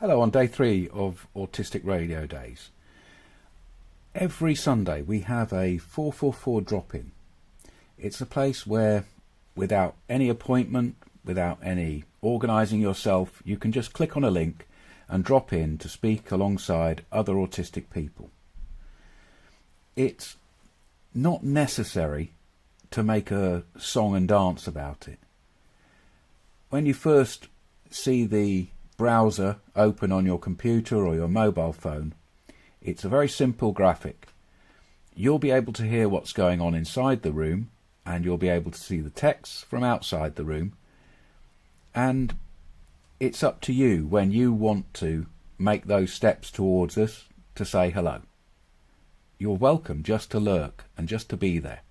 Hello, on day 3 of Autistic Radio Days. Every Sunday we have a 444 drop-in. It's a place where, without any appointment, without any organising yourself, you can just click on a link and drop in to speak alongside other autistic people. It's not necessary to make a song and dance about it. When you first see the browser open on your computer or your mobile phone, it's a very simple graphic. You'll be able to hear what's going on inside the room, and you'll be able to see the text from outside the room, and it's up to you when you want to make those steps towards us to say hello. You're welcome just to lurk and just to be there.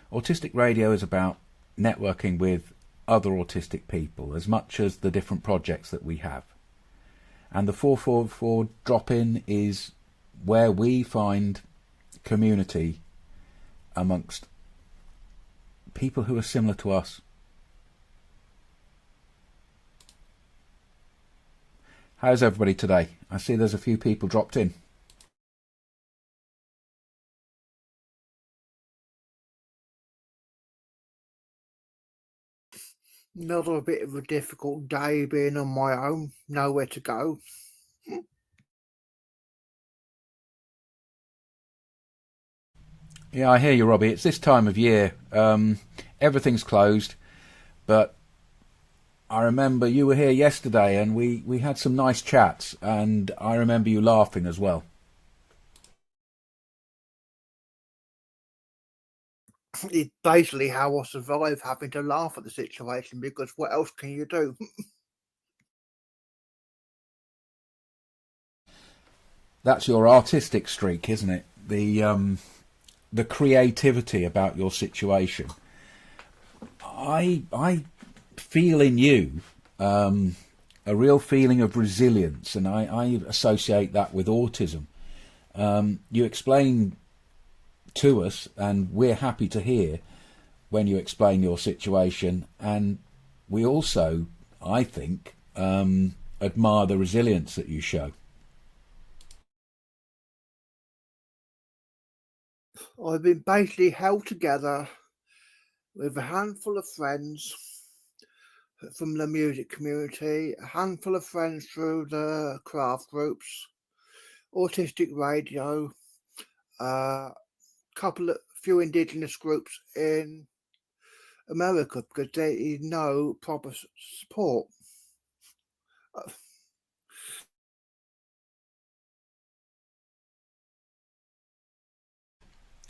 Autistic Radio is about networking with other autistic people as much as the different projects that we have. And the 444 drop-in is where we find community amongst people who are similar to us. How's everybody today? I see there's a few people dropped in. Another bit of a difficult day being on my own, nowhere to go. Yeah, I hear you, Robbie. It's this time of year. Everything's closed, but I remember you were here yesterday and we had some nice chats, and I remember you laughing as well. It's basically how I survive having to laugh at the situation, because what else can you do? That's your artistic streak, isn't it? The creativity about your situation. I feel in you a real feeling of resilience, and I associate that with autism. You explain to us, and we're happy to hear when you explain your situation, and we also, I think, admire the resilience that you show. I've been basically held together with a handful of friends from the music community, a handful of friends through the craft groups, autistic radio, a few indigenous groups in America, because there is no proper support.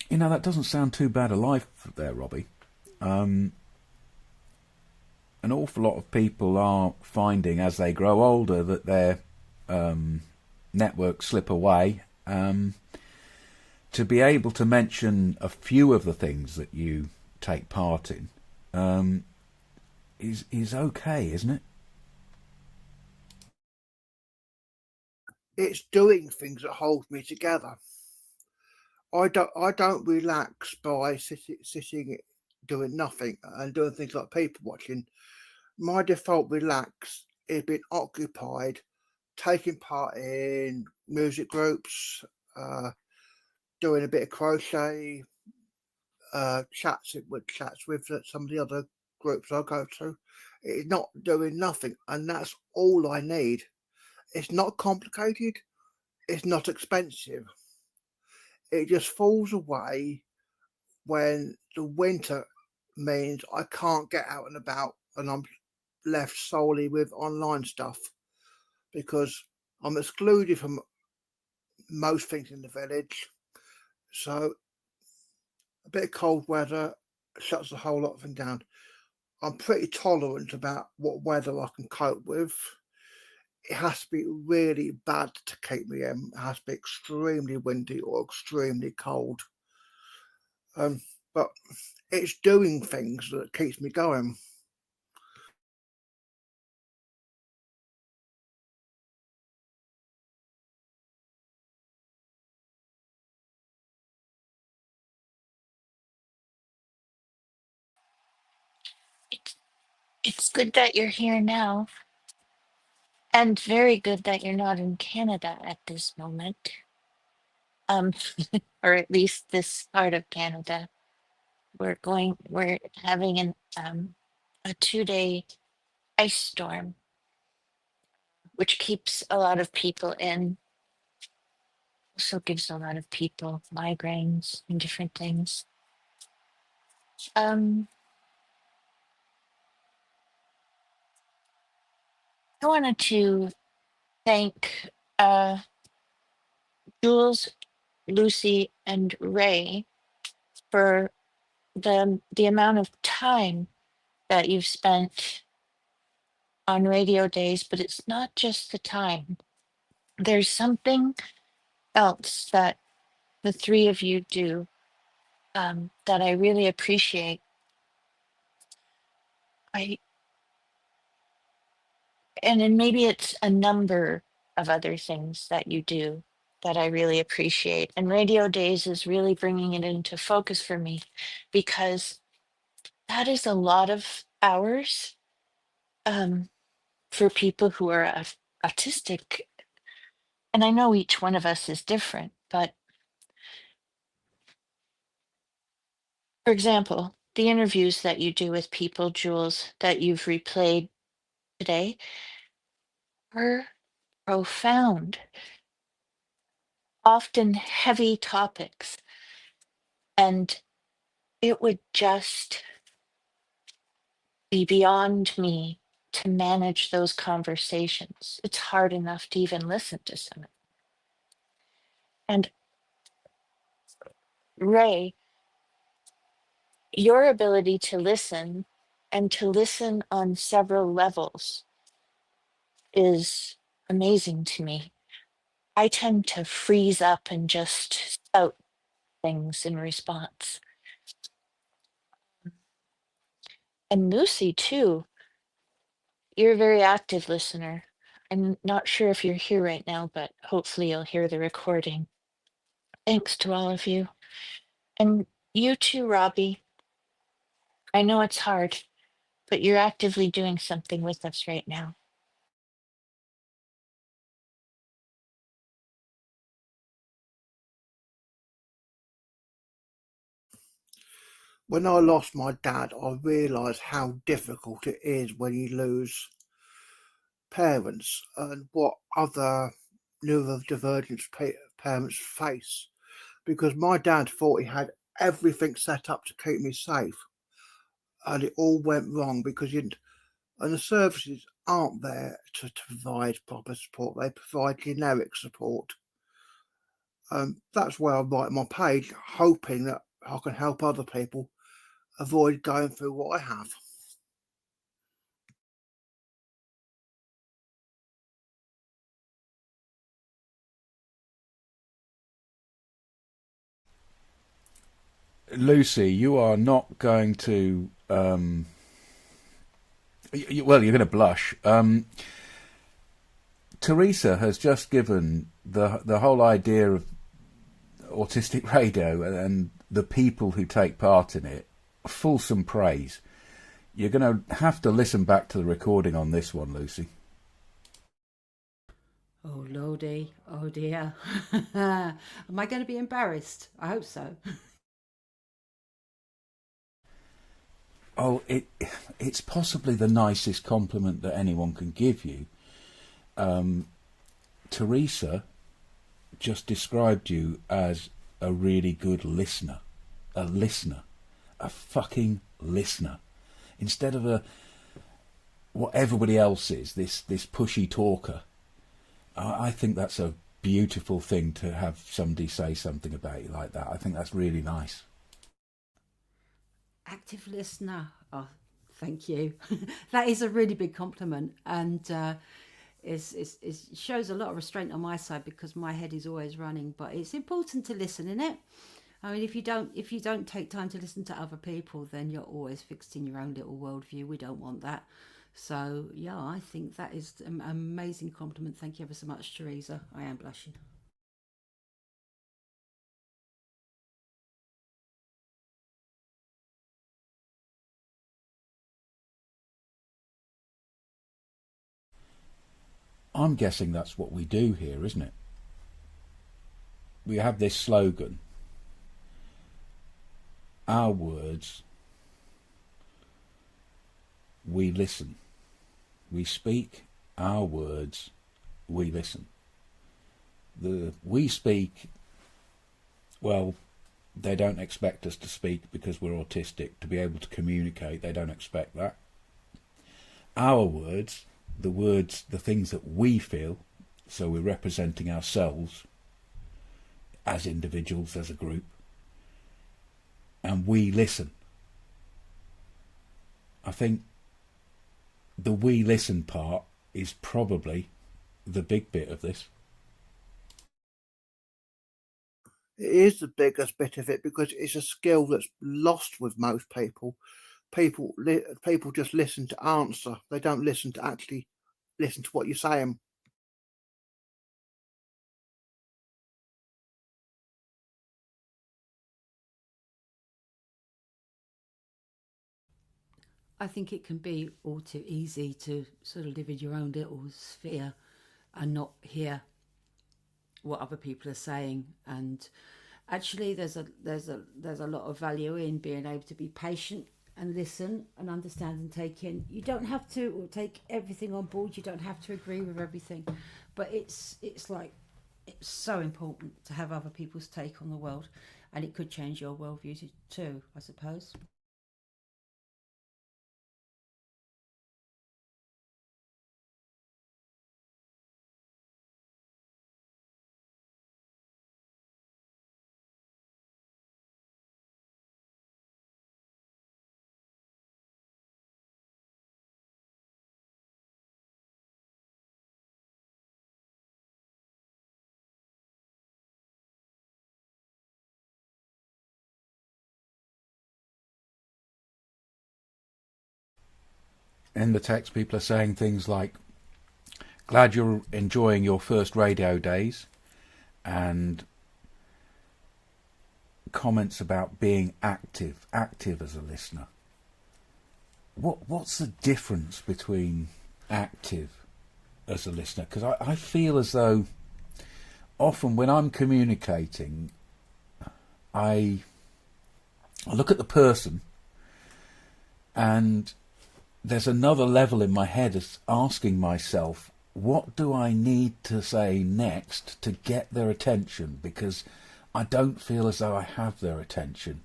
You know, that doesn't sound too bad a life there, Robbie. An awful lot of people are finding as they grow older that their networks slip away. To be able to mention a few of the things that you take part in is okay, isn't it? It's doing things that hold me together. I don't relax by sitting doing nothing and doing things like people watching. My default relax is being occupied, taking part in music groups, doing a bit of crochet, chats with some of the other groups I go to. It's not doing nothing, and that's all I need. It's not complicated. It's not expensive. It just falls away when the winter means I can't get out and about, and I'm left solely with online stuff, because I'm excluded from most things in the village. So a bit of cold weather shuts a whole lot of things down. I'm pretty tolerant about what weather I can cope with. It has to be really bad to keep me in. It has to be extremely windy or extremely cold. But it's doing things that keeps me going. It's good that you're here now. And very good that you're not in Canada at this moment, um, or at least this part of Canada. We're having a 2 day ice storm, which keeps a lot of people in, also gives a lot of people migraines and different things. Um, I wanted to thank Jules, Lucy, and Ray for the amount of time that you've spent on radio days, but it's not just the time. There's something else that the three of you do that I really appreciate. I and then maybe it's a number of other things that you do that I really appreciate. And Radio Days is really bringing it into focus for me because that is a lot of hours um, for people who are autistic. And I know each one of us is different, but for example, the interviews that you do with people, Jules, that you've replayed today are profound, often heavy topics. And it would just be beyond me to manage those conversations. It's hard enough to even listen to some. And Ray, your ability to listen and to listen on several levels is amazing to me. I tend to freeze up and just spout things in response. And Lucy, too, you're a very active listener. I'm not sure if you're here right now, but hopefully you'll hear the recording. Thanks to all of you. And you too, Robbie. I know it's hard, but you're actively doing something with us right now. When I lost my dad, I realised how difficult it is when you lose parents and what other neurodivergent parents face. Because my dad thought he had everything set up to keep me safe, and it all went wrong because you didn't. And the services aren't there to provide proper support; they provide generic support. That's where I write my page, hoping that I can help other people avoid going through what I have. Lucy, you are not going to. Well, you're going to blush. Teresa has just given the whole idea of autistic radio and the people who take part in it fulsome praise. You're going to have to listen back to the recording on this one, Lucy. Oh lordy, oh dear. Am I going to be embarrassed? I hope so. Oh, it's possibly the nicest compliment that anyone can give you. Teresa just described you as a really good listener. A listener. A fucking listener. Instead of what everybody else is, this pushy talker. I think that's a beautiful thing to have somebody say something about you like that. I think that's really nice. Active listener. Oh, thank you. That is a really big compliment, and it shows a lot of restraint on my side because my head is always running. But it's important to listen, isn't it? I mean, if you don't take time to listen to other people, then you're always fixed in your own little worldview. We don't want that. So yeah, I think that is an amazing compliment. Thank you ever so much, Teresa. I am blushing. I'm guessing that's what we do here, isn't it? We have this slogan, our words, we listen. We speak our words, we listen. The we speak, well, they don't expect us to speak because we're autistic. To be able to communicate, they don't expect that. Our words, the things that we feel, so we're representing ourselves as individuals, as a group, and we listen. I think the we listen part is probably the big bit of this. It is the biggest bit of it because it's a skill that's lost with most people. People just listen to answer. They don't listen to actually listen to what you're saying. I think it can be all too easy to sort of live in your own little sphere and not hear what other people are saying. And actually, there's a lot of value in being able to be patient and listen and understand and take in. You don't have to take everything on board. You don't have to agree with everything, but it's so important to have other people's take on the world, and it could change your worldview too, I suppose. In the text, people are saying things like, glad you're enjoying your first radio days, and comments about being active as a listener. What's the difference between active as a listener? Because I feel as though often when I'm communicating, I look at the person and there's another level in my head as asking myself, what do I need to say next to get their attention? Because I don't feel as though I have their attention.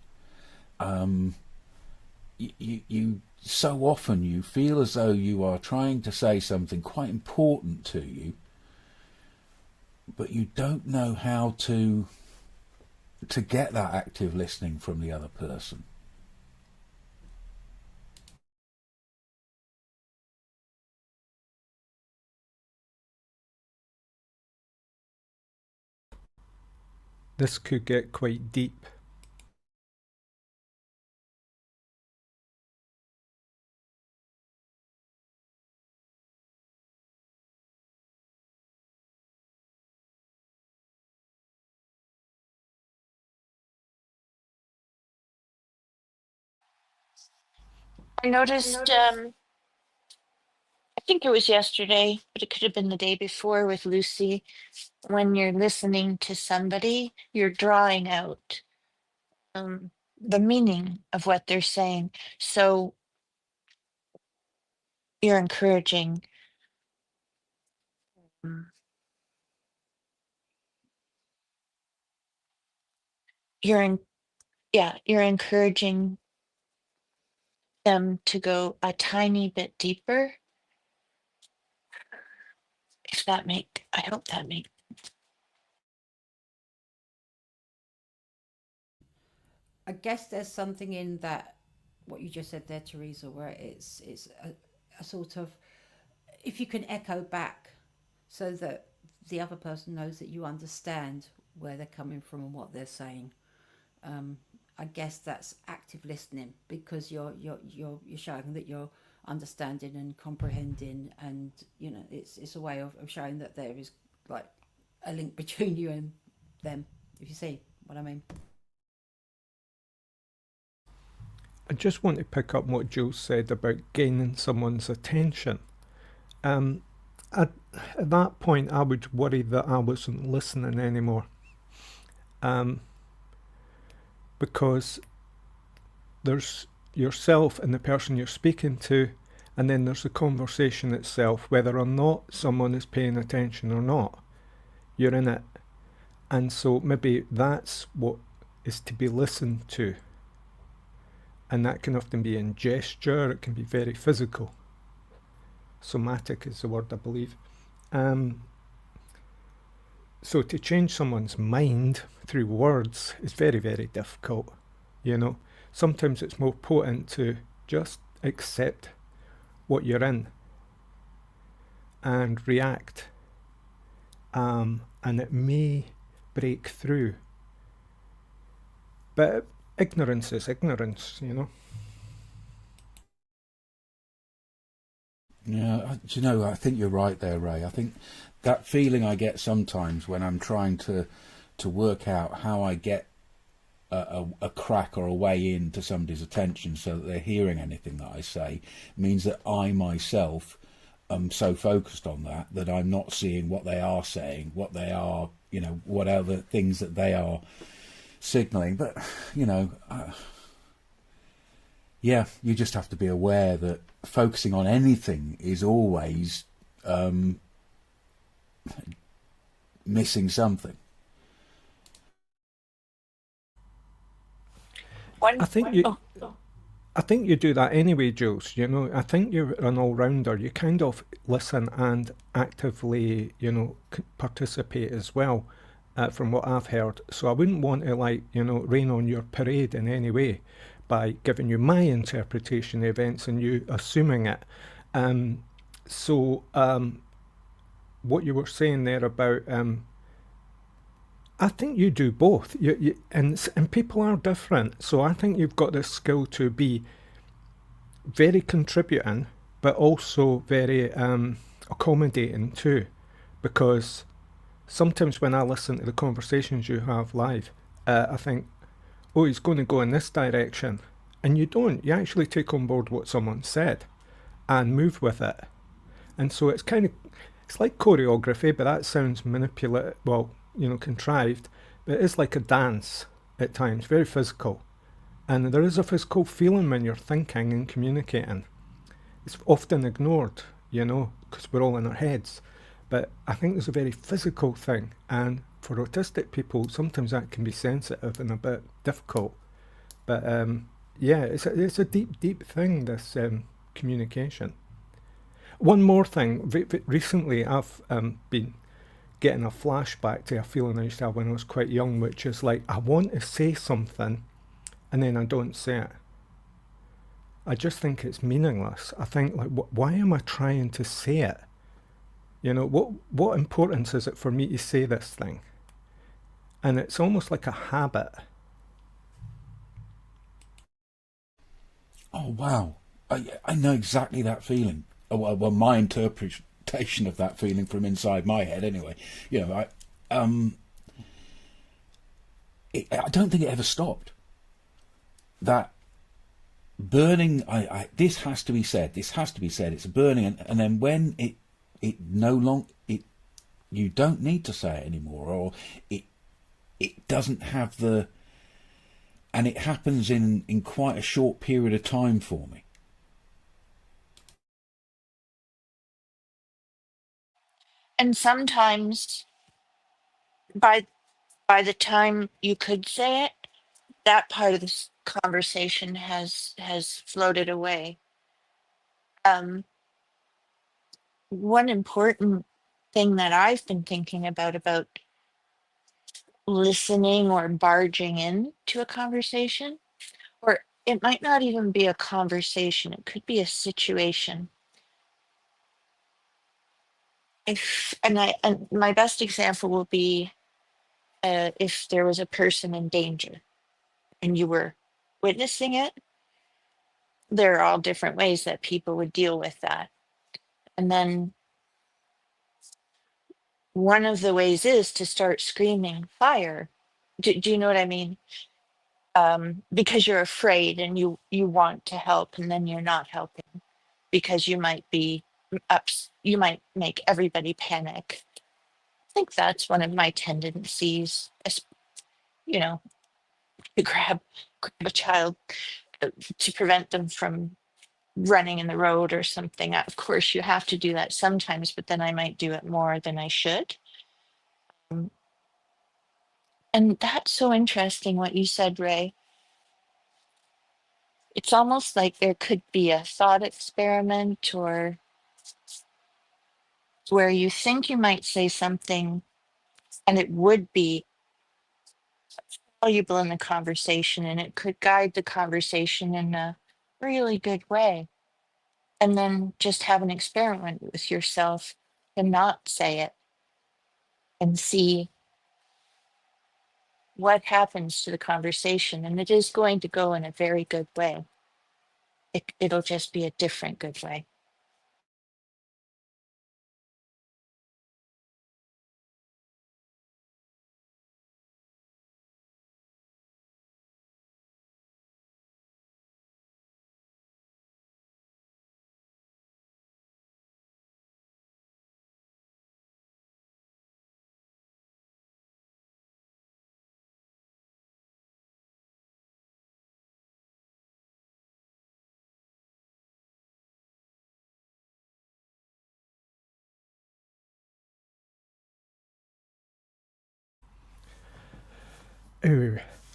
You so often you feel as though you are trying to say something quite important to you, but you don't know how to get that active listening from the other person. This could get quite deep. I noticed, I think it was yesterday, but it could have been the day before with Lucy. When you're listening to somebody, you're drawing out the meaning of what they're saying. So you're encouraging, mm, you're in, yeah, you're encouraging them to go a tiny bit deeper. If that make, I hope that make. I guess there's something in that what you just said there, Teresa, where it's a sort of, if you can echo back so that the other person knows that you understand where they're coming from and what they're saying. I guess that's active listening, because you're showing that you're understanding and comprehending, and it's a way of showing that there is like a link between you and them, if you see what I mean. I just want to pick up what Jules said about gaining someone's attention. at that point, I would worry that I wasn't listening anymore. Because there's yourself and the person you're speaking to, and then there's the conversation itself, whether or not someone is paying attention or not. You're in it. And so maybe that's what is to be listened to. And that can often be in gesture, it can be very physical. Somatic is the word, I believe. So to change someone's mind through words is very, very difficult. You know, sometimes it's more potent to just accept what you're in and react. And it may break through. But ignorance is ignorance, you know. Yeah, do you know, I think you're right there, Ray. I think that feeling I get sometimes when I'm trying to work out how I get a crack or a way into somebody's attention so that they're hearing anything that I say means that I myself am so focused on that I'm not seeing what they are saying, what they are, you know, what other things that they are signalling. But, you know, yeah, you just have to be aware that focusing on anything is always missing something. I think you do that anyway, Jules. You know, I think you're an all-rounder. You kind of listen and actively, you know, participate as well, from what I've heard. So I wouldn't want to, like, you know, rain on your parade in any way by giving you my interpretation of events and you assuming it. What you were saying there about, I think you do both. And people are different. So I think you've got this skill to be very contributing, but also very accommodating too. Because sometimes when I listen to the conversations you have live, I think, oh, he's going to go in this direction. And you don't. You actually take on board what someone said and move with it. And so it's like choreography, but that sounds manipulative, well, you know, contrived. But it is like a dance at times, very physical. And there is a physical feeling when you're thinking and communicating. It's often ignored, you know, because we're all in our heads. But I think there's a very physical thing. And for autistic people, sometimes that can be sensitive and a bit difficult. But yeah, it's a deep, deep thing, this communication. One more thing. Recently, I've been getting a flashback to a feeling I used to have when I was quite young, which is like, I want to say something and then I don't say it. I just think it's meaningless. I think, like, why am I trying to say it? You know, what importance is it for me to say this thing? And it's almost like a habit. Oh, wow. I know exactly that feeling. Well, my interpretation of that feeling from inside my head, anyway. You know, I don't think it ever stopped. That burning, this has to be said. This has to be said. It's a burning, and then when it no longer, you don't need to say it anymore, or it doesn't have the, and it happens in quite a short period of time for me. And sometimes by the time you could say it, that part of this conversation has floated away. One important thing that I've been thinking about listening or barging in to a conversation, or it might not even be a conversation, it could be a situation. And my best example will be if there was a person in danger and you were witnessing it. There are all different ways that people would deal with that. And then one of the ways is to start screaming fire. Do you know what I mean? Because you're afraid and you want to help, and then you're not helping because you might be you might make everybody panic. I think that's one of my tendencies, you know, to grab a child to prevent them from running in the road or something. Of course, you have to do that sometimes, but then I might do it more than I should. And that's so interesting what you said, Ray. It's almost like there could be a thought experiment or where you think you might say something and it would be valuable in the conversation and it could guide the conversation in a really good way. And then just have an experiment with yourself and not say it and see what happens to the conversation. And it is going to go in a very good way. It'll just be a different good way.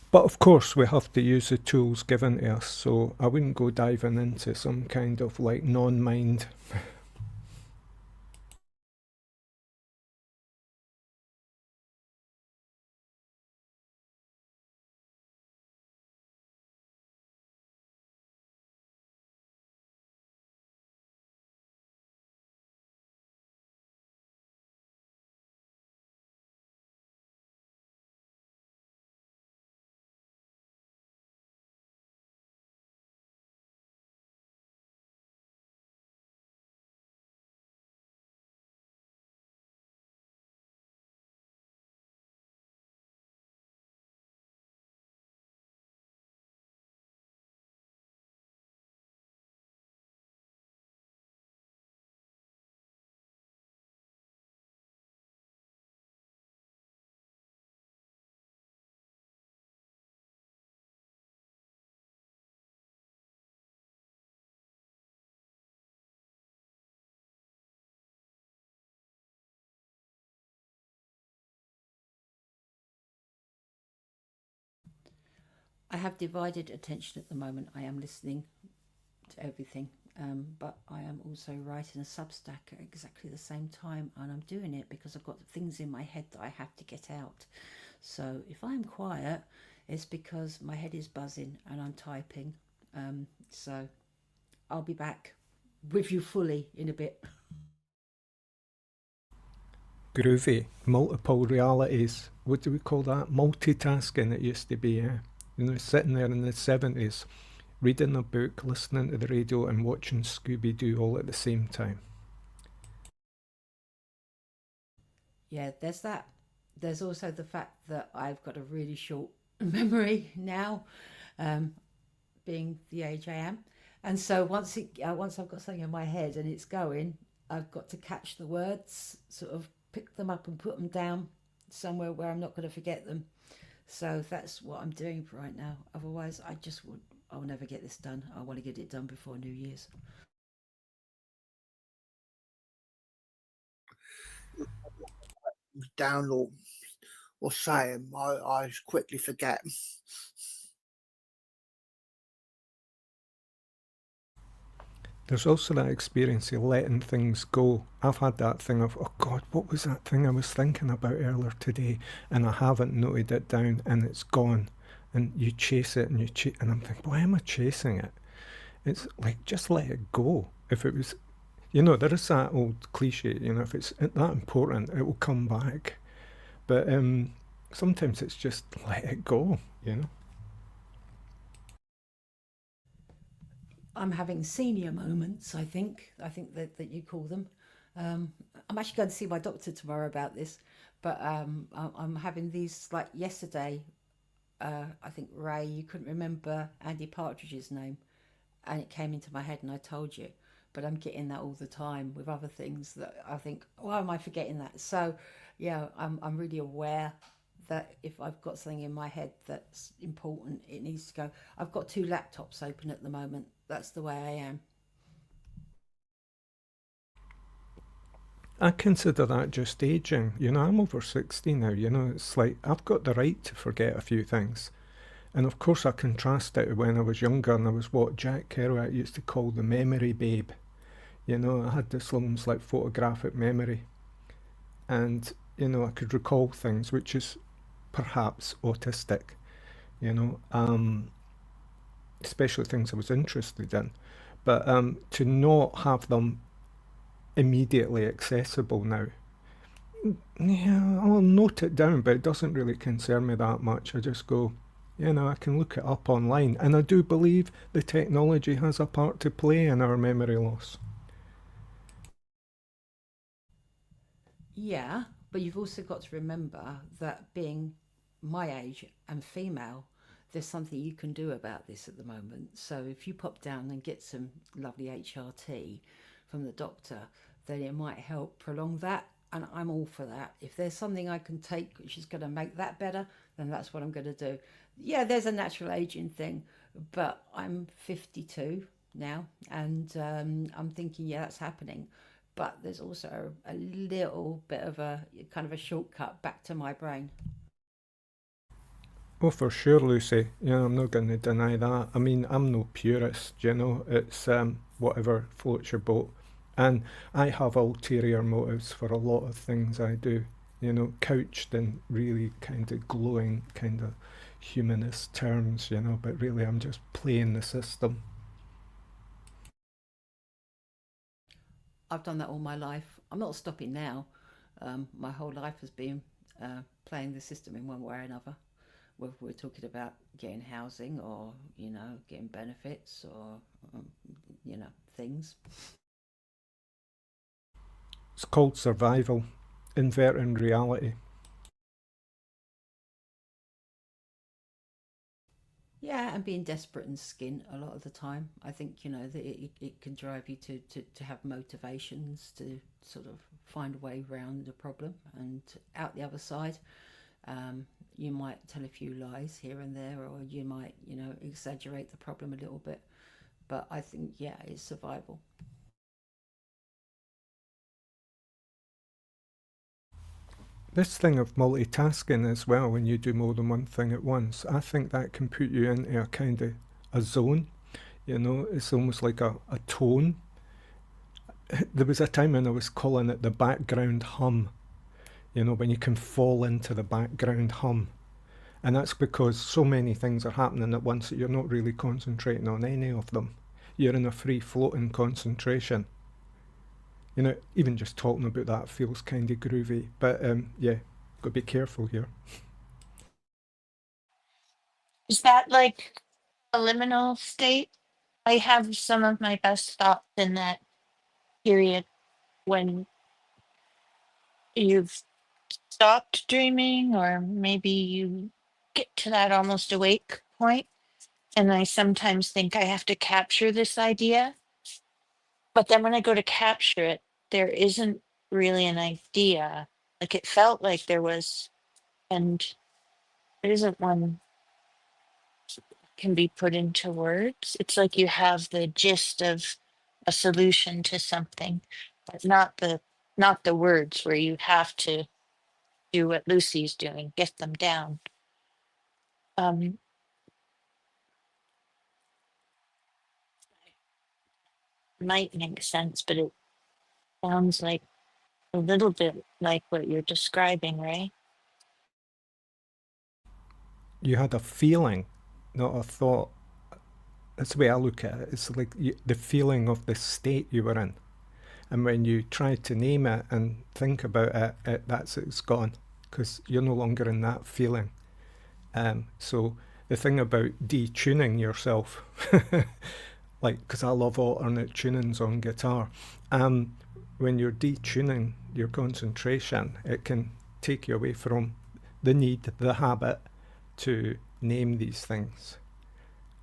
But of course, we have to use the tools given to us, so I wouldn't go diving into some kind of like non-mind. I have divided attention at the moment. I am listening to everything, but I am also writing a Substack at exactly the same time, and I'm doing it because I've got things in my head that I have to get out. So if I'm quiet, it's because my head is buzzing and I'm typing. So I'll be back with you fully in a bit. Groovy. Multiple realities. What do we call that? Multitasking it used to be, yeah. You know, sitting there in the 70s, reading a book, listening to the radio and watching Scooby-Doo all at the same time. Yeah, there's that. There's also the fact that I've got a really short memory now, being the age I am. And so once I've got something in my head and it's going, I've got to catch the words, sort of pick them up and put them down somewhere where I'm not going to forget them. So that's what I'm doing right now. Otherwise, I'll never get this done. I want to get it done before New Year's. Down or saying, I quickly forget. There's also that experience of letting things go. I've had that thing of, oh God, what was that thing I was thinking about earlier today? And I haven't noted it down and it's gone. And you chase it and and I'm thinking, why am I chasing it? It's like, just let it go. If it was, you know, there is that old cliche, you know, if it's that important, it will come back. But sometimes it's just let it go, you know. I'm having senior moments, I think that you call them. I'm actually going to see my doctor tomorrow about this, but I'm having these, like yesterday, I think, Ray, you couldn't remember Andy Partridge's name, and it came into my head and I told you. but I'm getting that all the time with other things that I think, why am I forgetting that? So, yeah, I'm really aware that if I've got something in my head that's important, it needs to go. I've got 2 laptops open at the moment. That's the way I am. I consider that just aging. I'm over 60 now. It's like I've got the right to forget a few things. And of course, I contrast it when I was younger and I was what Jack Kerouac used to call the memory babe. I had this almost like photographic memory. And, I could recall things, which is perhaps autistic, you know, um, especially things I was interested in. But to not have them immediately accessible now, yeah, I'll note it down, but it doesn't really concern me that much. I just go, I can look it up online. And I do believe the technology has a part to play in our memory loss. Yeah, but you've also got to remember that being my age and female, there's something you can do about this at the moment. So if you pop down and get some lovely HRT from the doctor, then it might help prolong that. And I'm all for that. If there's something I can take which is going to make that better, then that's what I'm going to do. Yeah, there's a natural aging thing, but I'm 52 now, and I'm thinking, yeah, that's happening. But there's also a little bit of a kind of a shortcut back to my brain. Oh, for sure, Lucy. I'm not going to deny that. I mean, I'm no purist, It's whatever floats your boat. And I have ulterior motives for a lot of things I do, couched in really kind of glowing, kind of humanist terms, but really I'm just playing the system. I've done that all my life. I'm not stopping now. My whole life has been playing the system in one way or another. Whether we're talking about getting housing or, getting benefits or, things. It's called survival, inverting reality. Yeah, and being desperate and skint a lot of the time. I think, that it can drive you to have motivations to sort of find a way around the problem and out the other side. You might tell a few lies here and there, or you might, exaggerate the problem a little bit. But I think, yeah, it's survival. This thing of multitasking as well, when you do more than one thing at once, I think that can put you into a kind of a zone. It's almost like a tone. There was a time when I was calling it the background hum, when you can fall into the background hum. And that's because so many things are happening at once that you're not really concentrating on any of them. You're in a free floating concentration. Even just talking about that feels kind of groovy. But yeah, got to be careful here. Is that like a liminal state? I have some of my best thoughts in that period when you've stopped dreaming, or maybe you get to that almost awake point. And I sometimes think I have to capture this idea. But then when I go to capture it, there isn't really an idea. Like it felt like there was, and there isn't one can be put into words. It's like you have the gist of a solution to something, but not the words where you have to do what Lucy's doing, get them down. Um, might make sense, but it sounds like a little bit like what you're describing, right? You had a feeling, not a thought. That's the way I look at it. It's like the feeling of the state you were in. And when you try to name it and think about it's gone, because you're no longer in that feeling. So the thing about detuning yourself, like, because I love alternate tunings on guitar, when you're detuning your concentration, it can take you away from the need, the habit to name these things.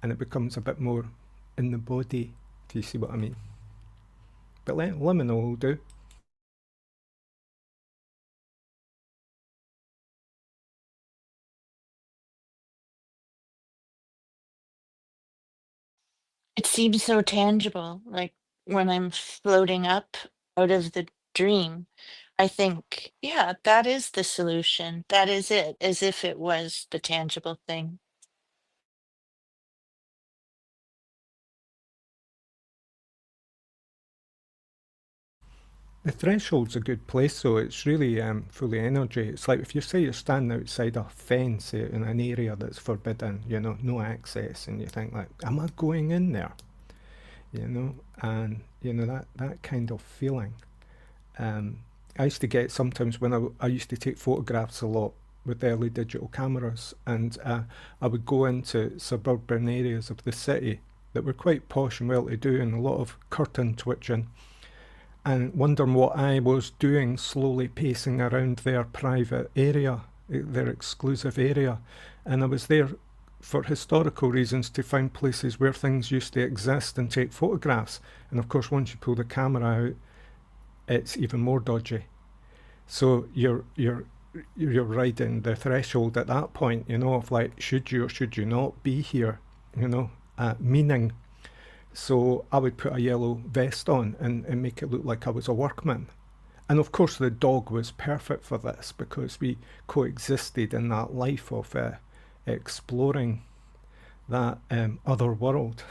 And it becomes a bit more in the body, if you see what I mean. But liminal will do. It seems so tangible, like when I'm floating up out of the dream, I think, yeah, that is the solution. That is it, as if it was the tangible thing. The threshold's a good place, so it's really full of energy. It's like if you say you're standing outside a fence in an area that's forbidden, you know, no access, and you think like, am I going in there? You know, and you know that kind of feeling. I used to get sometimes when I used to take photographs a lot with early digital cameras, and I would go into suburban areas of the city that were quite posh and well-to-do, and a lot of curtain twitching, and wondering what I was doing, slowly pacing around their private area, their exclusive area. And I was there for historical reasons to find places where things used to exist and take photographs. And of course, once you pull the camera out, it's even more dodgy. So you're riding the threshold at that point, you know, of like, should you or should you not be here, you know, meaning. So I would put a yellow vest on and make it look like I was a workman. And of course the dog was perfect for this because we coexisted in that life of exploring that other world.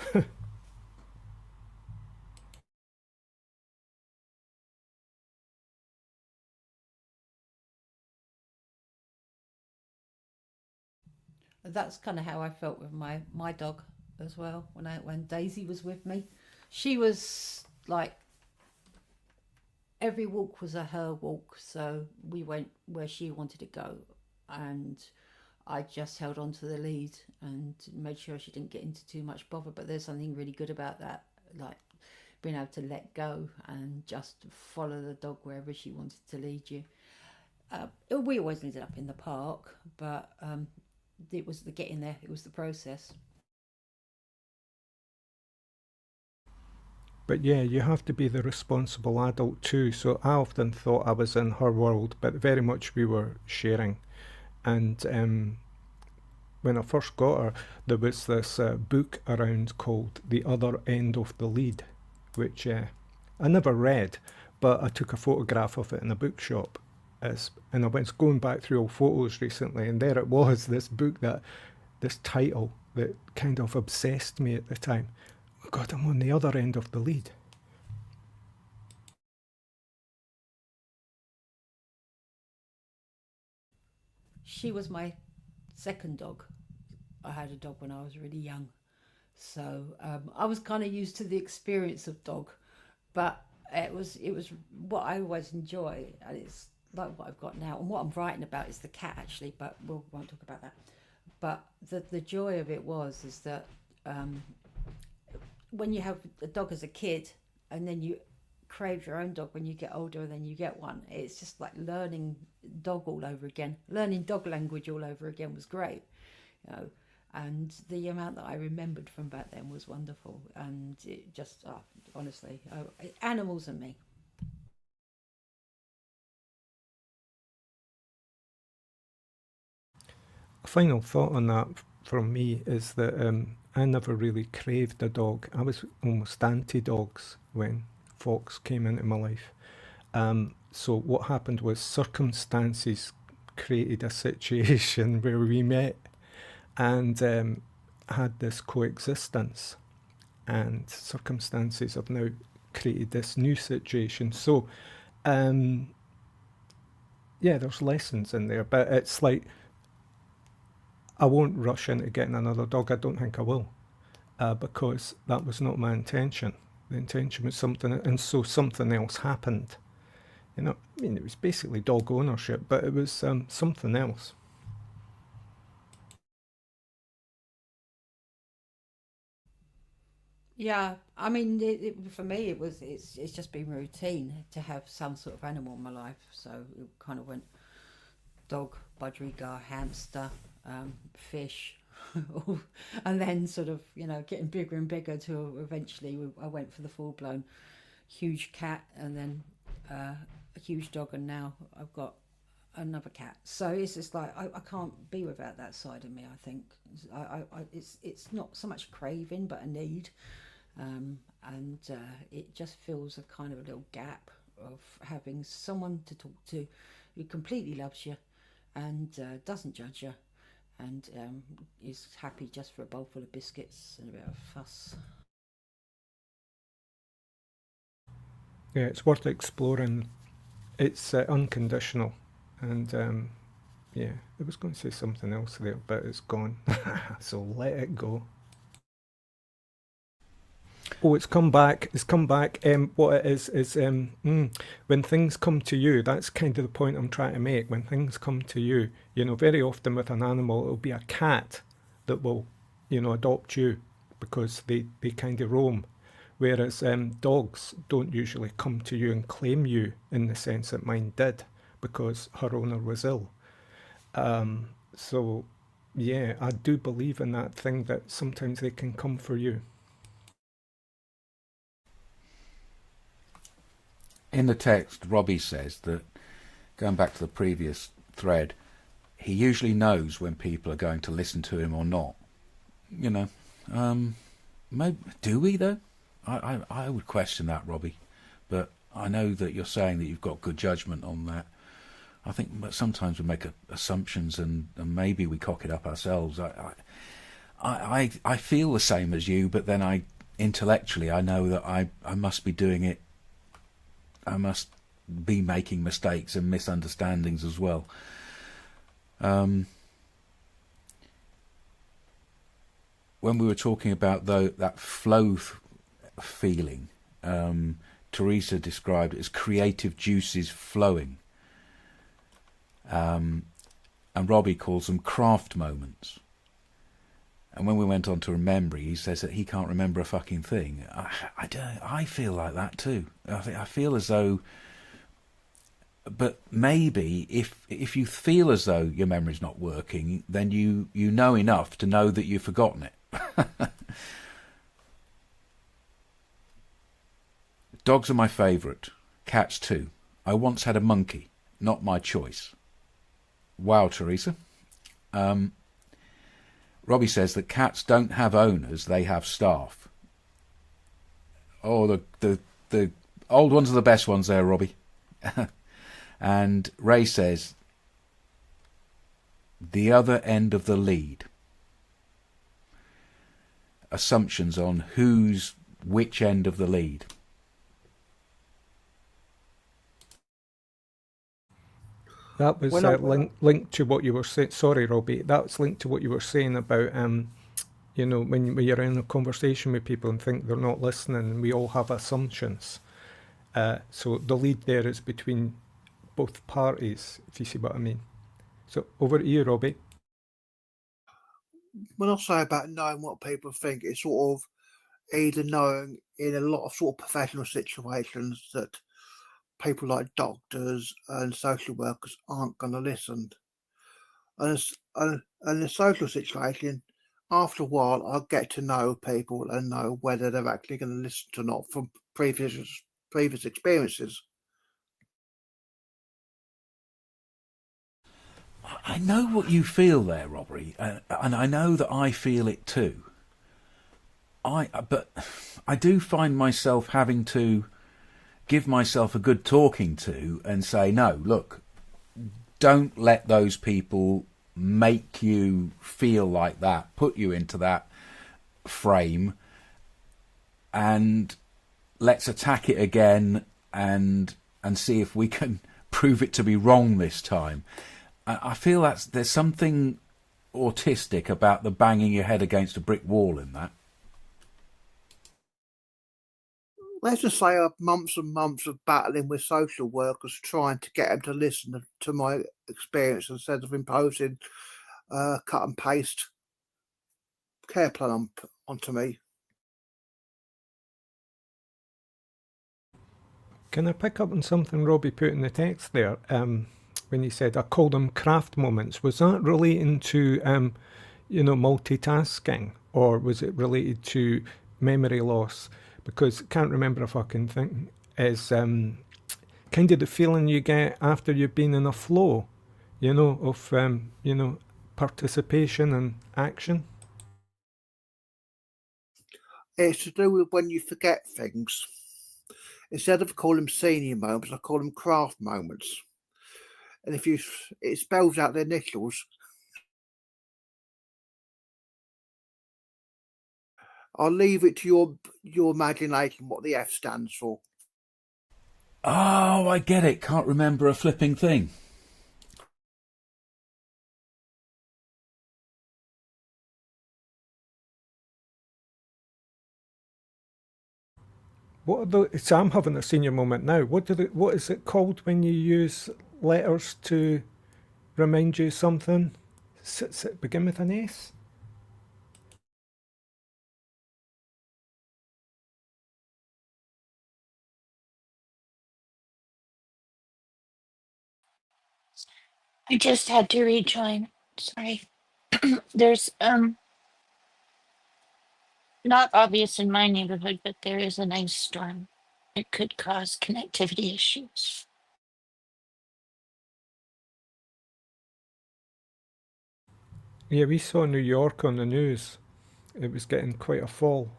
That's kind of how I felt with my dog as well. When Daisy was with me, she was like, every walk was a her walk, so we went where she wanted to go, and I just held on to the lead and made sure she didn't get into too much bother. But there's something really good about that, like being able to let go and just follow the dog wherever she wanted to lead you. We always ended up in the park, but it was the getting there, it was the process. But yeah, you have to be the responsible adult too. So I often thought I was in her world, but very much we were sharing. And when I first got her, there was this book around called The Other End of the Lead, which I never read, but I took a photograph of it in a bookshop. And I was going back through old photos recently, and there it was, this book, this title that kind of obsessed me at the time. Oh God, I'm on the other end of the lead. She was my second dog. I had a dog when I was really young, so I was kind of used to the experience of dog, but it was what I always enjoy, and it's like what I've got now. And what I'm writing about is the cat actually, but we won't talk about that. But the joy of it is that when you have a dog as a kid, and then you crave your own dog when you get older, and then you get one, it's just like learning dog all over again. Learning dog language all over again was great, you know. And the amount that I remembered from back then was wonderful. And it just, honestly, animals and me. A final thought on that from me is that I never really craved a dog. I was almost anti-dogs when Fox came into my life. So what happened was circumstances created a situation where we met and had this coexistence, and circumstances have now created this new situation. So yeah, there's lessons in there, but it's like I won't rush into getting another dog. I don't think I will, because that was not my intention. The intention was something, and so something else happened. You know, I mean, it was basically dog ownership, but it was something else. Yeah, I mean, for me, it's just been routine to have some sort of animal in my life. So it kind of went dog, budgerigar, hamster, fish, and then sort of, getting bigger and bigger till eventually I went for the full blown huge cat, and then a huge dog, and now I've got another cat. So it's just like I can't be without that side of me. I think it's not so much craving, but a need, and it just feels a kind of a little gap of having someone to talk to who completely loves you and doesn't judge you, and is happy just for a bowl full of biscuits and a bit of fuss. Yeah, it's worth exploring. It's unconditional, and yeah, I was going to say something else there, but it's gone. So let it go. Oh, it's come back. It's come back. What it is when things come to you, that's kind of the point I'm trying to make. When things come to you, very often with an animal, it'll be a cat that will, adopt you because they kind of roam. Whereas dogs don't usually come to you and claim you in the sense that mine did because her owner was ill. So, yeah, I do believe in that thing that sometimes they can come for you. In the text, Robbie says that, going back to the previous thread, he usually knows when people are going to listen to him or not. Maybe, do we though? I would question that, Robbie. But I know that you're saying that you've got good judgment on that. I think sometimes we make assumptions and maybe we cock it up ourselves. I feel the same as you, but then intellectually I know that I must be doing it. I must be making mistakes and misunderstandings as well. When we were talking about that flow feeling, Teresa described it as creative juices flowing. And Robbie calls them craft moments. And when we went on to remember, he says that he can't remember a fucking thing. I feel like that too. I feel as though, but maybe if you feel as though your memory's not working, then you know enough to know that you've forgotten it. Dogs are my favourite. Cats too. I once had a monkey. Not my choice. Wow, Teresa. Robbie says that cats don't have owners, they have staff. Oh, the old ones are the best ones there, Robbie. And Ray says, the other end of the lead. Assumptions on which end of the lead. That was linked to what you were saying. Sorry, Robbie. That's linked to what you were saying about, when you're in a conversation with people and think they're not listening, we all have assumptions. So the lead there is between both parties, if you see what I mean. So over to you, Robbie. When I say about knowing what people think, it's sort of either knowing in a lot of sort of professional situations that people like doctors and social workers aren't going to listen. And in a social situation, after a while, I'll get to know people and know whether they're actually going to listen or not from previous experiences. I know what you feel there, Robbie, and I know that I feel it too. But I do find myself having to give myself a good talking to and say, no, look, don't let those people make you feel like that, put you into that frame, and let's attack it again and see if we can prove it to be wrong this time. I feel there's something autistic about the banging your head against a brick wall in that. Let's just say I've months and months of battling with social workers trying to get them to listen to my experience instead of imposing cut and paste care plan onto me. Can I pick up on something Robbie put in the text there? When he said, I call them craft moments. Was that relating to, multitasking? Or was it related to memory loss? Because can't remember a fucking thing. is kind of the feeling you get after you've been in a flow, of participation and action. It's to do with when you forget things. Instead of calling them senior moments, I call them craft moments. And if it spells out the initials, I'll leave it to your imagination what the F stands for. Oh, I get it. Can't remember a flipping thing. So I'm having a senior moment now. What is it called when you use letters to remind you something? Begin with an S? I just had to rejoin. Sorry. There's not obvious in my neighborhood, but there is an ice storm. It could cause connectivity issues. Yeah, we saw New York on the news. It was getting quite a fall.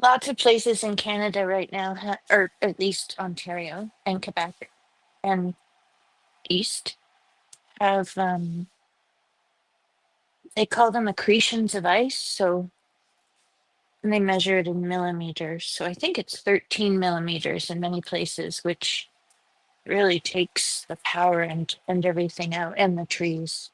Lots of places in Canada right now, or at least Ontario and Quebec and East, have they call them accretions of ice. So and they measure it in millimeters. So I think it's 13 millimeters in many places, which really takes the power and everything out, and the trees.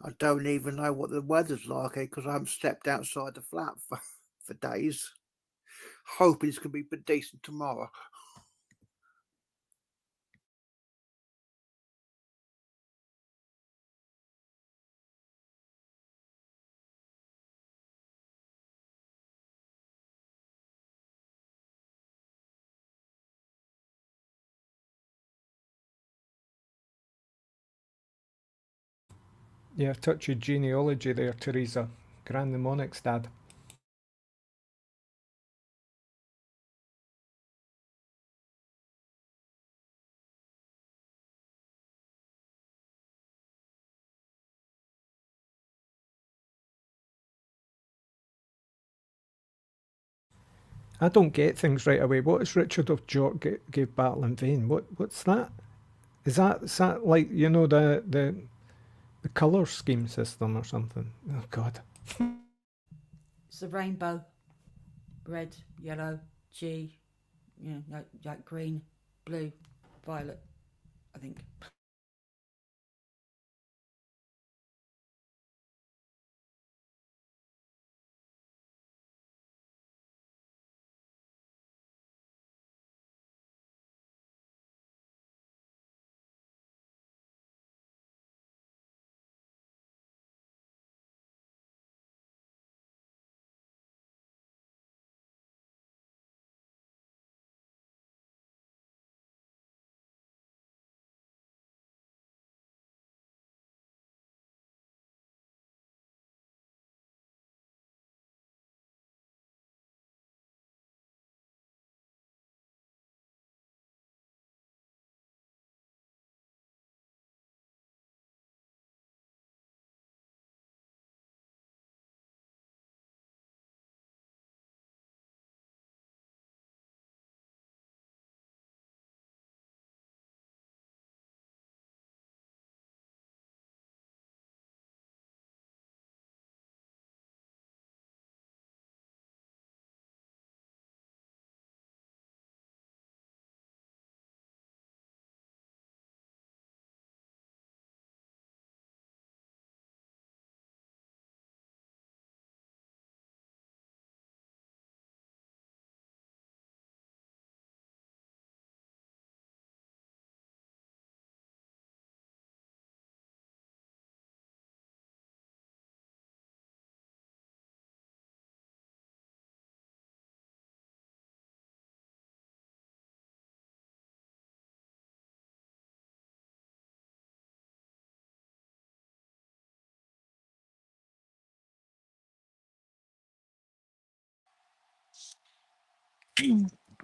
I don't even know what the weather's like here because I haven't stepped outside the flat for days. Hoping it's going to be decent tomorrow. Yeah, touch your genealogy there, Teresa. Grand mnemonics, Dad. I don't get things right away. What is Richard of York gave battle in vain? What's that? Is that like the colour scheme system or something? Oh God. It's the rainbow. Red, yellow, G, like green, blue, violet, I think.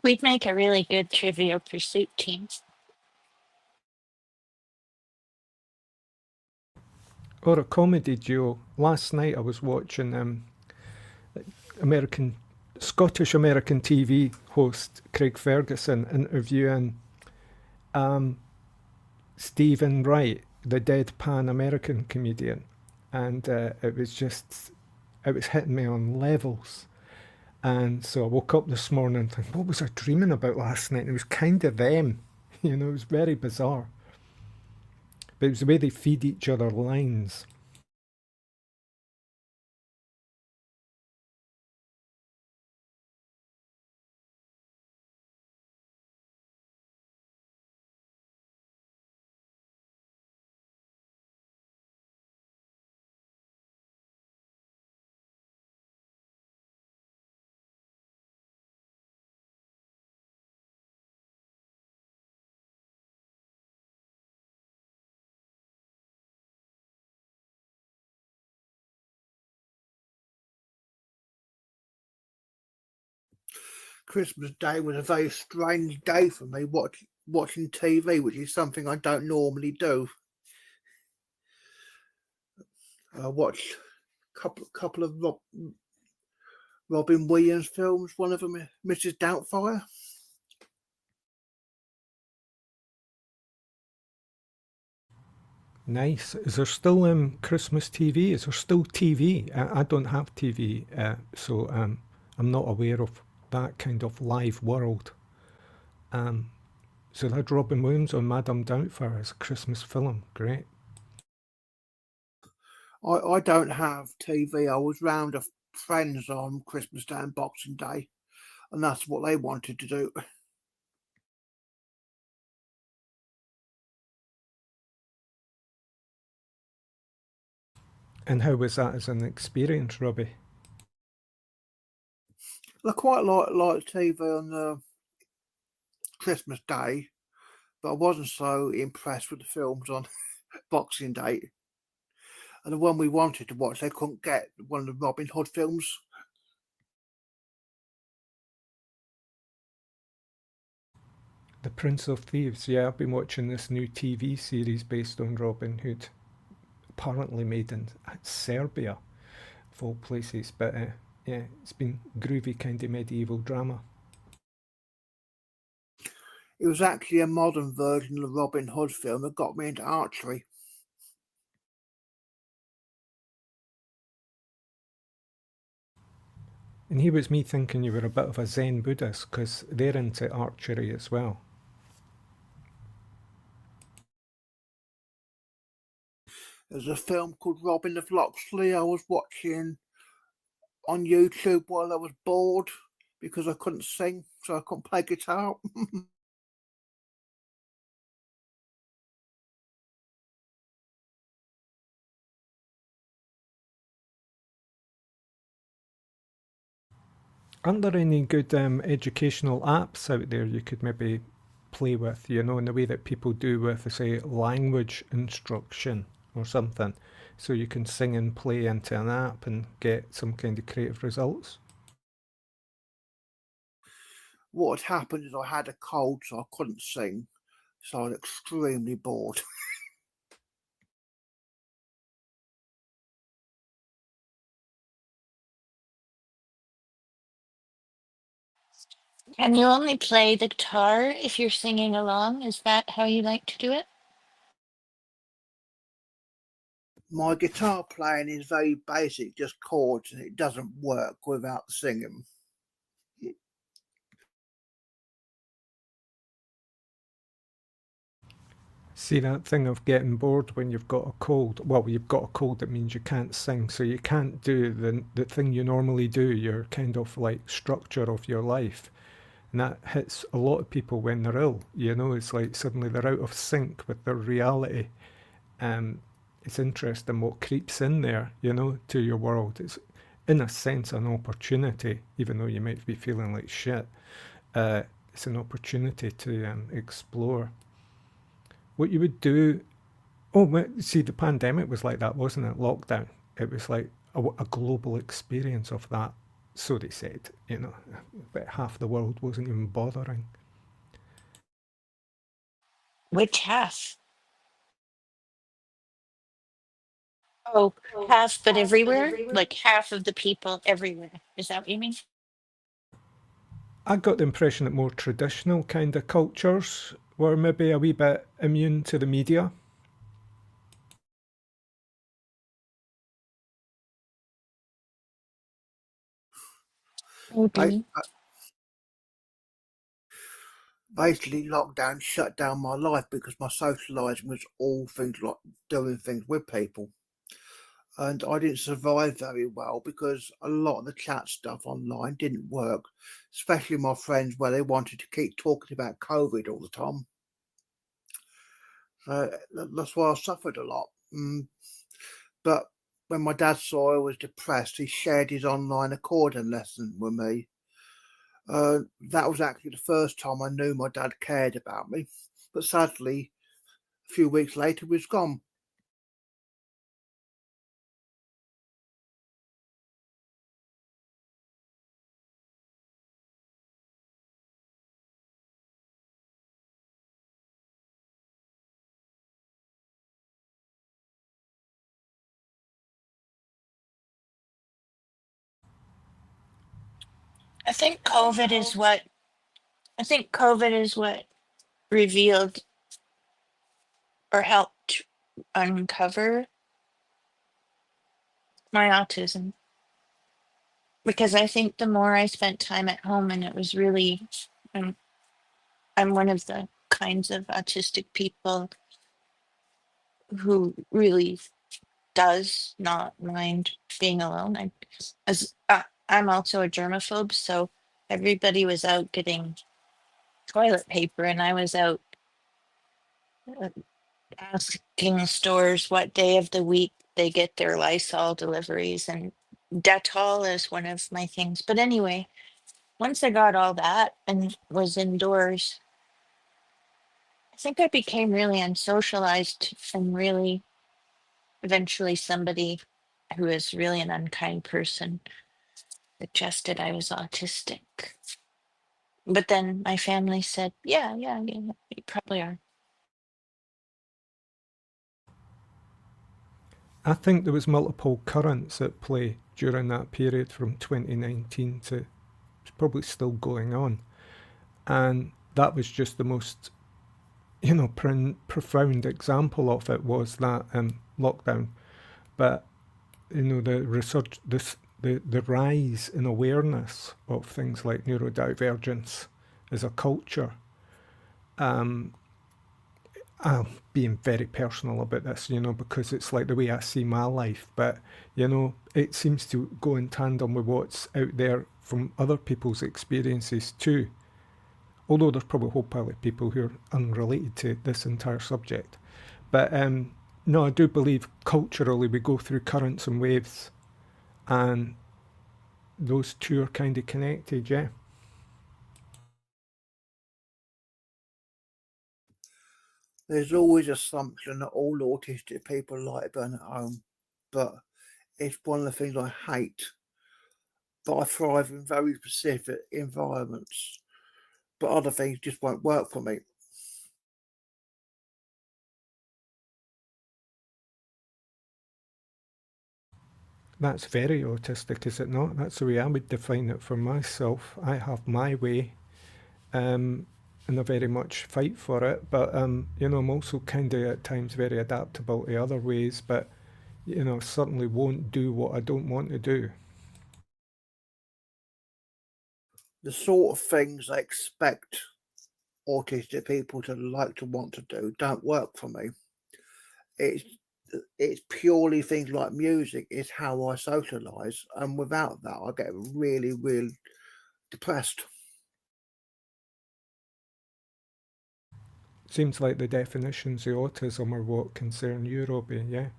We'd make a really good Trivial Pursuit team. Or a comedy duo. Last night I was watching American, Scottish American TV host Craig Ferguson interviewing Stephen Wright, the deadpan American comedian, and it was hitting me on levels. And so I woke up this morning and thinking, what was I dreaming about last night? And it was kind of them, it was very bizarre. But it was the way they feed each other lines. Christmas Day was a very strange day for me, watching TV, which is something I don't normally do. I watched a couple of Robin Williams films, one of them Mrs. Doubtfire. Nice. Is there still Christmas TV? Is there still TV? I don't have TV, so I'm not aware of that kind of live world. So they had Robin Williams on Madame Doubtfire as a Christmas film. Great. I don't have TV. I was round of friends on Christmas Day and Boxing Day, and that's what they wanted to do. And how was that as an experience, Robbie? I quite like TV on Christmas Day, but I wasn't so impressed with the films on Boxing Day. And the one we wanted to watch, they couldn't get, one of the Robin Hood films. The Prince of Thieves. Yeah, I've been watching this new TV series based on Robin Hood, apparently made in Serbia, of all places. But yeah, it's been groovy kind of medieval drama. It was actually a modern version of the Robin Hood film that got me into archery. And here was me thinking you were a bit of a Zen Buddhist, because they're into archery as well. There's a film called Robin of Locksley I was watching on YouTube while I was bored because I couldn't sing, so I couldn't play guitar. Aren't there any good educational apps out there you could maybe play with, in the way that people do with, say, language instruction or something? So you can sing and play into an app and get some kind of creative results? What had happened is I had a cold, so I couldn't sing, so I was extremely bored. Can you only play the guitar if you're singing along? Is that how you like to do it? My guitar playing is very basic, just chords, and it doesn't work without singing. See that thing of getting bored when you've got a cold? Well, you've got a cold, that means you can't sing, so you can't do the thing you normally do, your kind of like structure of your life. And that hits a lot of people when they're ill. It's like suddenly they're out of sync with their reality. It's interesting what creeps in there, to your world. It's, in a sense, an opportunity, even though you might be feeling like shit. It's an opportunity to explore what you would do. Oh, see, the pandemic was like that, wasn't it? Lockdown. It was like a global experience of that. So they said, but half the world wasn't even bothering. Which half? Oh, half, but everywhere? Like half of the people everywhere. Is that what you mean? I got the impression that more traditional kind of cultures were maybe a wee bit immune to the media. Maybe. Basically, lockdown shut down my life because my socialising was all things like doing things with people. And I didn't survive very well because a lot of the chat stuff online didn't work, especially my friends where they wanted to keep talking about COVID all the time. So that's why I suffered a lot. But when my dad saw I was depressed, he shared his online accordion lesson with me. That was actually the first time I knew my dad cared about me. But sadly, a few weeks later, he was gone. I think COVID is what revealed or helped uncover my autism. Because I think the more I spent time at home, and it was really, I'm, I'm one of the kinds of autistic people who really does not mind being alone. I'm also a germaphobe, so everybody was out getting toilet paper, and I was out uh, asking stores what day of the week they get their Lysol deliveries, and Dettol is one of my things. But anyway, once I got all that and was indoors, I think I became really unsocialized and really eventually somebody who is really an unkind person suggested I was autistic. But then my family said, yeah, you probably are. I think there was multiple currents at play during that period from 2019 to it's probably still going on. And that was just the most, profound example of it was that lockdown. But, the rise in awareness of things like neurodivergence as a culture. I'm being very personal about this, because it's like the way I see my life, but, it seems to go in tandem with what's out there from other people's experiences too. Although there's probably a whole pile of people who are unrelated to this entire subject. But no, I do believe culturally we go through currents and waves, and those two are kind of connected, yeah. There's always assumption that all autistic people like being at home, but it's one of the things I hate. But I thrive in very specific environments, but other things just won't work for me. That's very autistic, is it not? That's the way I would define it for myself. I have my way, and I very much fight for it. But I'm also kind of at times very adaptable to other ways. But certainly won't do what I don't want to do. The sort of things I expect autistic people to like to want to do don't work for me. It's it's purely things like music is how I socialise, and without that, I get really, really depressed. Seems like the definitions of autism are what concern you, Robbie, yeah?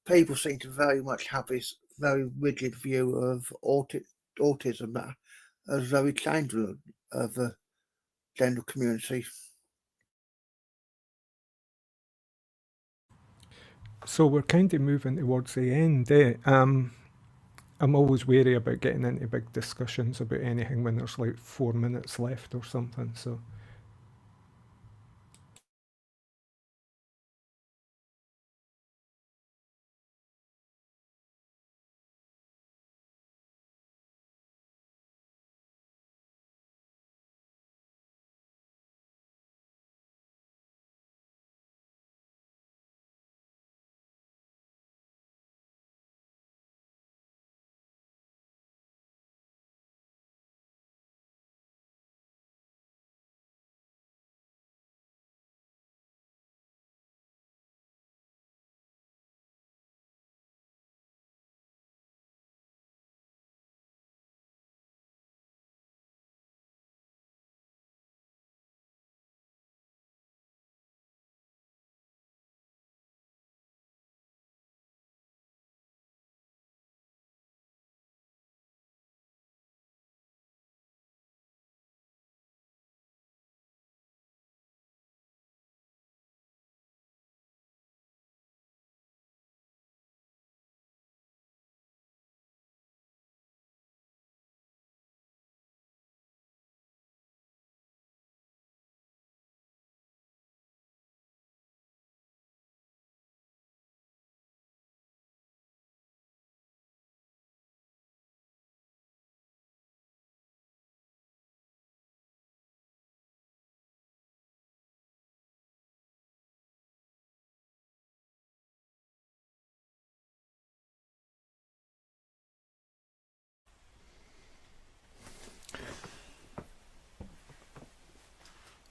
People seem to very much have this very rigid view of autism that is very dangerous of the general community. So we're kind of moving towards the end. I'm always wary about getting into big discussions about anything when there's like 4 minutes left or something. So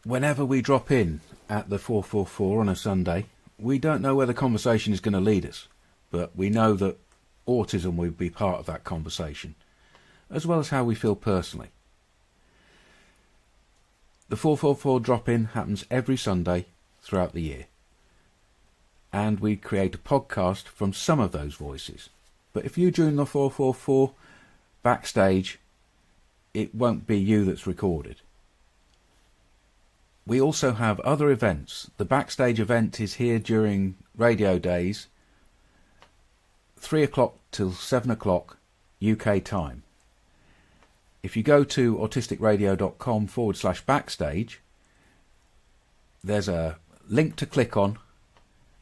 Whenever we drop in at the 444 on a Sunday, we don't know where the conversation is going to lead us, but we know that autism will be part of that conversation, as well as how we feel personally. The 444 drop-in happens every Sunday throughout the year, and we create a podcast from some of those voices. But if you join the 444 backstage, it won't be you that's recorded. We also have other events. The backstage event is here during radio days, 3 o'clock till 7 o'clock UK time. If you go to autisticradio.com/backstage, there's a link to click on,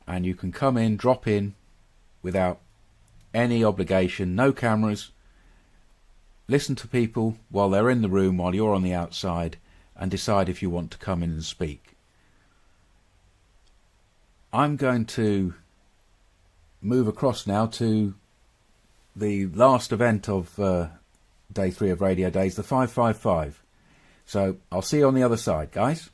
and you can come in, drop in, without any obligation, no cameras, listen to people while they're in the room, while you're on the outside, and decide if you want to come in and speak. I'm going to move across now to the last event of day 3 of Radio Days, the 555. So I'll see you on the other side, guys.